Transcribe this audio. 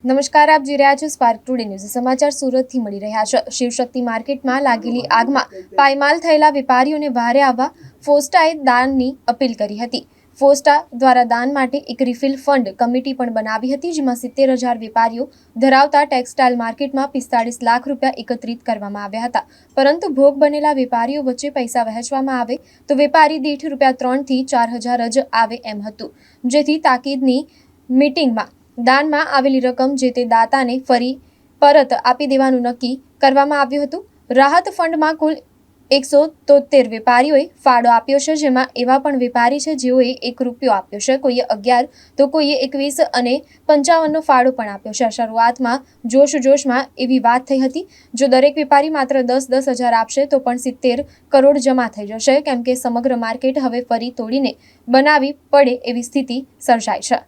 નમસ્કાર, આપ જોઈ રહ્યા છો સ્પાર્ક ટુડે ન્યૂઝ. સમાચાર સુરતથી મળી રહ્યા છે. શિવશક્તિ માર્કેટમાં લાગેલી આગમાં પાયમાલ થયેલા વેપારીઓને બહાર આવવા ફોસ્ટાએ દાનની અપીલ કરી હતી. ફોસ્ટા દ્વારા દાન માટે એક રિફિલ ફંડ કમિટી પણ બનાવી હતી, જેમાં 70,000 વેપારીઓ ધરાવતા ટેક્સટાઇલ માર્કેટમાં 45 લાખ રૂપિયા એકત્રિત કરવામાં આવ્યા હતા. પરંતુ ભોગ બનેલા વેપારીઓ વચ્ચે પૈસા વહેંચવામાં આવે તો વેપારી દીઠ ₹3 થી 4,000 જ આવે એમ હતું, જેથી તાકીદની મીટિંગમાં દાનમાં આવેલી રકમ જે તે દાતાને ફરી પરત આપી દેવાનું નક્કી કરવામાં આવ્યું હતું. રાહત ફંડમાં કુલ 173 વેપારીઓએ ફાળો આપ્યો છે, જેમાં એવા પણ વેપારી છે જેઓએ ₹1 આપ્યો છે, કોઈએ 11 તો કોઈએ 21 અને 55નો ફાળો પણ આપ્યો છે. શરૂઆતમાં જોશમાં એવી વાત થઈ હતી, જો દરેક વેપારી માત્ર 10-10 હજાર આપશે તો પણ 70 કરોડ જમા થઈ જશે, કેમ કે સમગ્ર માર્કેટ હવે ફરી તોડીને બનાવી પડે એવી સ્થિતિ સર્જાઈ છે.